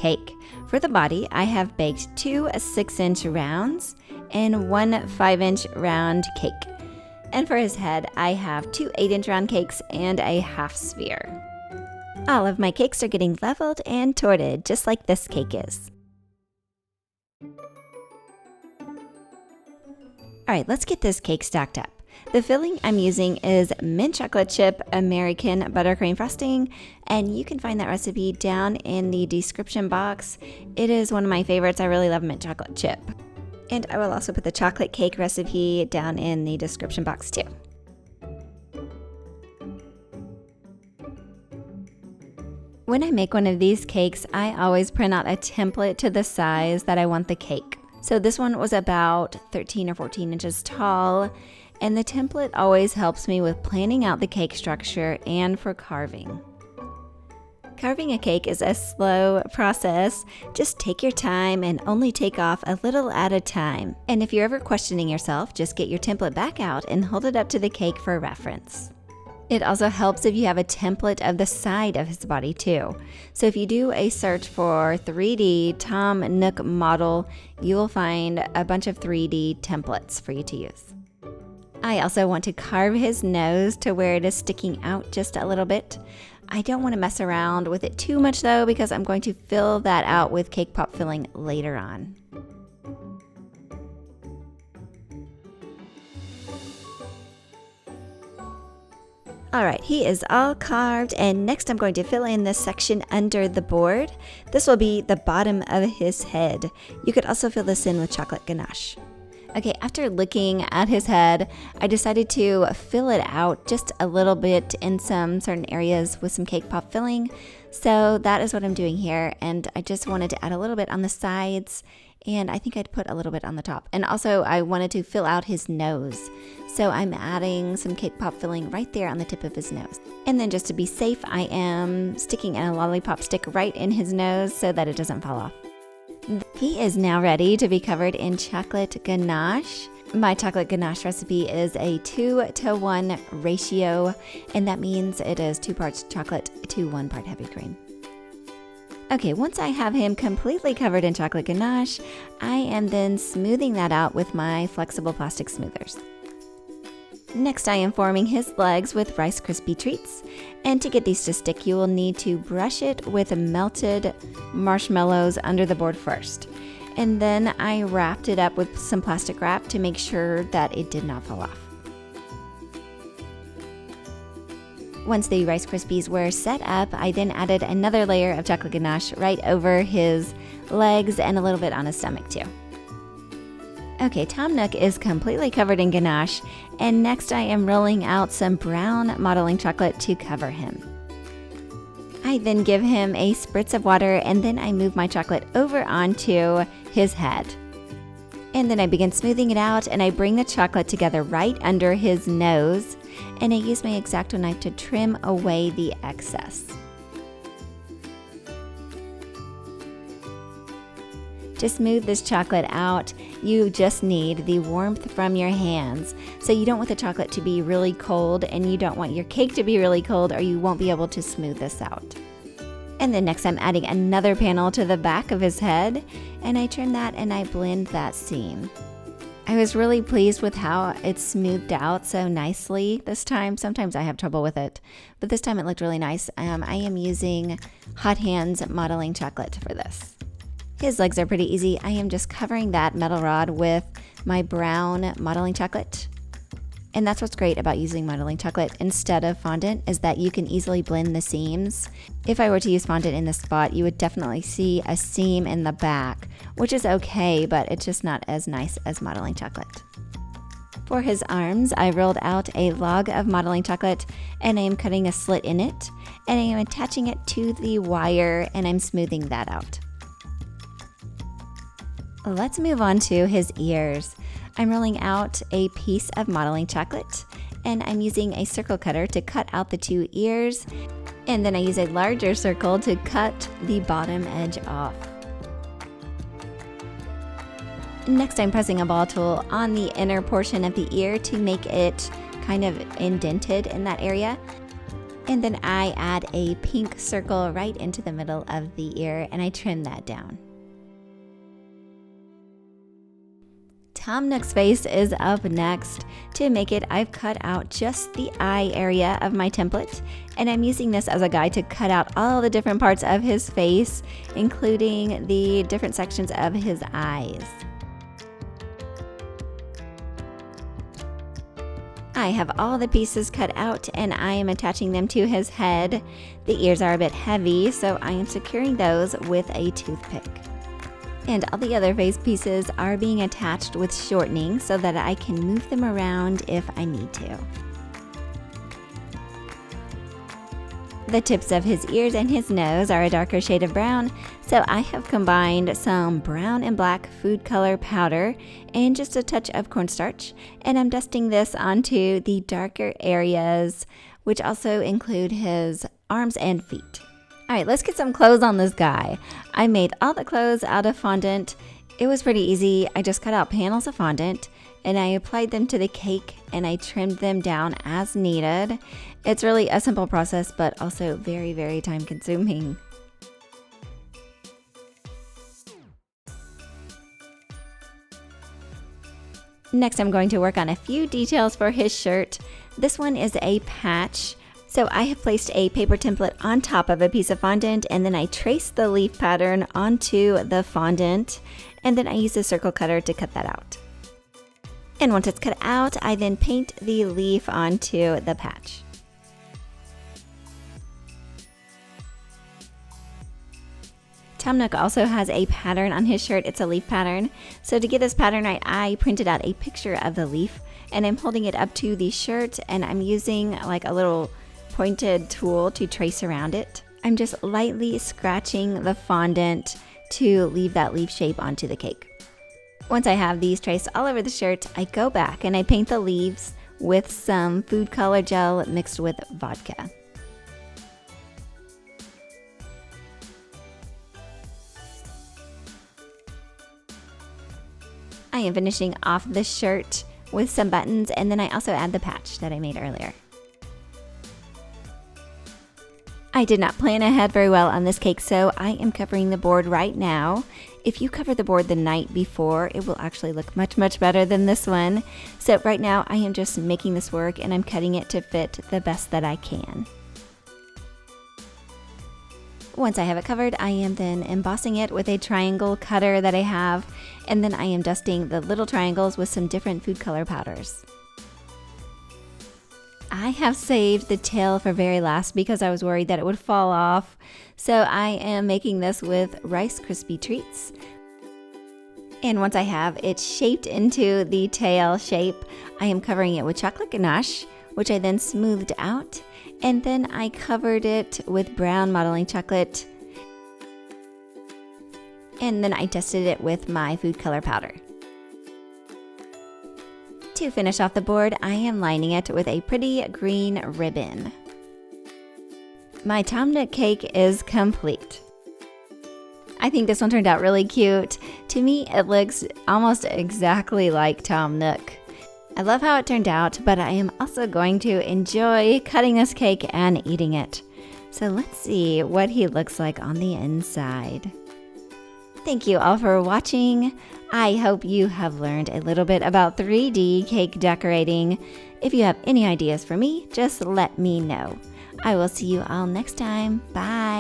cake. For the body, I have baked 2 6-inch rounds and 1 5-inch round cake. And for his head, I have 2 8-inch round cakes and a half sphere. All of my cakes are getting leveled and torted, just like this cake is. Alright, let's get this cake stacked up. The filling I'm using is mint chocolate chip American buttercream frosting, and you can find that recipe down in the description box. It is one of my favorites. I really love mint chocolate chip. And I will also put the chocolate cake recipe down in the description box too. When I make one of these cakes, I always print out a template to the size that I want the cake. So this one was about 13 or 14 inches tall, and the template always helps me with planning out the cake structure and for carving. Carving a cake is a slow process. Just take your time and only take off a little at a time. And if you're ever questioning yourself, just get your template back out and hold it up to the cake for reference. It also helps if you have a template of the side of his body too. So if you do a search for 3D Tom Nook model, you will find a bunch of 3D templates for you to use. I also want to carve his nose to where it is sticking out just a little bit. I don't want to mess around with it too much though, because I'm going to fill that out with cake pop filling later on. Alright, he is all carved, and next I'm going to fill in this section under the board. This will be the bottom of his head. You could also fill this in with chocolate ganache. Okay, after looking at his head, I decided to fill it out just a little bit in some certain areas with some cake pop filling. So that is what I'm doing here, and I just wanted to add a little bit on the sides, and I think I'd put a little bit on the top. And also I wanted to fill out his nose. So I'm adding some cake pop filling right there on the tip of his nose. And then just to be safe, I am sticking a lollipop stick right in his nose so that it doesn't fall off. He is now ready to be covered in chocolate ganache. My chocolate ganache recipe is a 2-to-1 ratio, and that means it is 2 parts chocolate to 1 part heavy cream. Okay, once I have him completely covered in chocolate ganache, I am then smoothing that out with my flexible plastic smoothers. Next, I am forming his legs with Rice Krispie treats, and to get these to stick, you will need to brush it with melted marshmallows under the board first. And then I wrapped it up with some plastic wrap to make sure that it did not fall off. Once the Rice Krispies were set up, I then added another layer of chocolate ganache right over his legs and a little bit on his stomach too. Okay, Tom Nook is completely covered in ganache, and next I am rolling out some brown modeling chocolate to cover him. I then give him a spritz of water, and then I move my chocolate over onto his head. And then I begin smoothing it out, and I bring the chocolate together right under his nose, and I use my X-Acto knife to trim away the excess. To smooth this chocolate out, you just need the warmth from your hands. So you don't want the chocolate to be really cold, and you don't want your cake to be really cold, or you won't be able to smooth this out. And then next I'm adding another panel to the back of his head, and I turn that and I blend that seam. I was really pleased with how it smoothed out so nicely this time. Sometimes I have trouble with it, but this time it looked really nice. I am using Hot Hands modeling chocolate for this. His legs are pretty easy. I am just covering that metal rod with my brown modeling chocolate. And that's what's great about using modeling chocolate instead of fondant, is that you can easily blend the seams. If I were to use fondant in this spot, you would definitely see a seam in the back, which is okay, but it's just not as nice as modeling chocolate. For his arms, I rolled out a log of modeling chocolate, and I am cutting a slit in it, and I am attaching it to the wire, and I'm smoothing that out. Let's move on to his ears. I'm rolling out a piece of modeling chocolate, and I'm using a circle cutter to cut out the 2 ears, and then I use a larger circle to cut the bottom edge off. Next, I'm pressing a ball tool on the inner portion of the ear to make it kind of indented in that area. And then I add a pink circle right into the middle of the ear and I trim that down. Tom Nook's face is up next. To make it, I've cut out just the eye area of my template, and I'm using this as a guide to cut out all the different parts of his face, including the different sections of his eyes. I have all the pieces cut out and I am attaching them to his head. The ears are a bit heavy, so I am securing those with a toothpick. And all the other face pieces are being attached with shortening so that I can move them around if I need to. The tips of his ears and his nose are a darker shade of brown, so I have combined some brown and black food color powder and just a touch of cornstarch, and I'm dusting this onto the darker areas, which also include his arms and feet. All right, let's get some clothes on this guy. I made all the clothes out of fondant. It was pretty easy. I just cut out panels of fondant and I applied them to the cake and I trimmed them down as needed. It's really a simple process, but also very, very time consuming. Next, I'm going to work on a few details for his shirt. This one is a patch. So I have placed a paper template on top of a piece of fondant and then I traced the leaf pattern onto the fondant and then I use a circle cutter to cut that out. And once it's cut out, I then paint the leaf onto the patch. Tom Nook also has a pattern on his shirt. It's a leaf pattern. So to get this pattern right, I printed out a picture of the leaf and I'm holding it up to the shirt and I'm using like a little pointed tool to trace around it. I'm just lightly scratching the fondant to leave that leaf shape onto the cake. Once I have these traced all over the shirt, I go back and I paint the leaves with some food color gel mixed with vodka. I am finishing off the shirt with some buttons and then I also add the patch that I made earlier. I did not plan ahead very well on this cake, so I am covering the board right now. If you cover the board the night before, it will actually look much, much better than this one. So right now I am just making this work and I'm cutting it to fit the best that I can. Once I have it covered, I am then embossing it with a triangle cutter that I have, and then I am dusting the little triangles with some different food color powders. I have saved the tail for very last because I was worried that it would fall off. So I am making this with Rice Krispie treats. And once I have it shaped into the tail shape, I am covering it with chocolate ganache, which I then smoothed out. And then I covered it with brown modeling chocolate. And then I dusted it with my food color powder. To finish off the board, I am lining it with a pretty green ribbon. My Tom Nook cake is complete. I think this one turned out really cute. To me, it looks almost exactly like Tom Nook. I love how it turned out, but I am also going to enjoy cutting this cake and eating it. So let's see what he looks like on the inside. Thank you all for watching. I hope you have learned a little bit about 3D cake decorating. If you have any ideas for me, just let me know. I will see you all next time. Bye.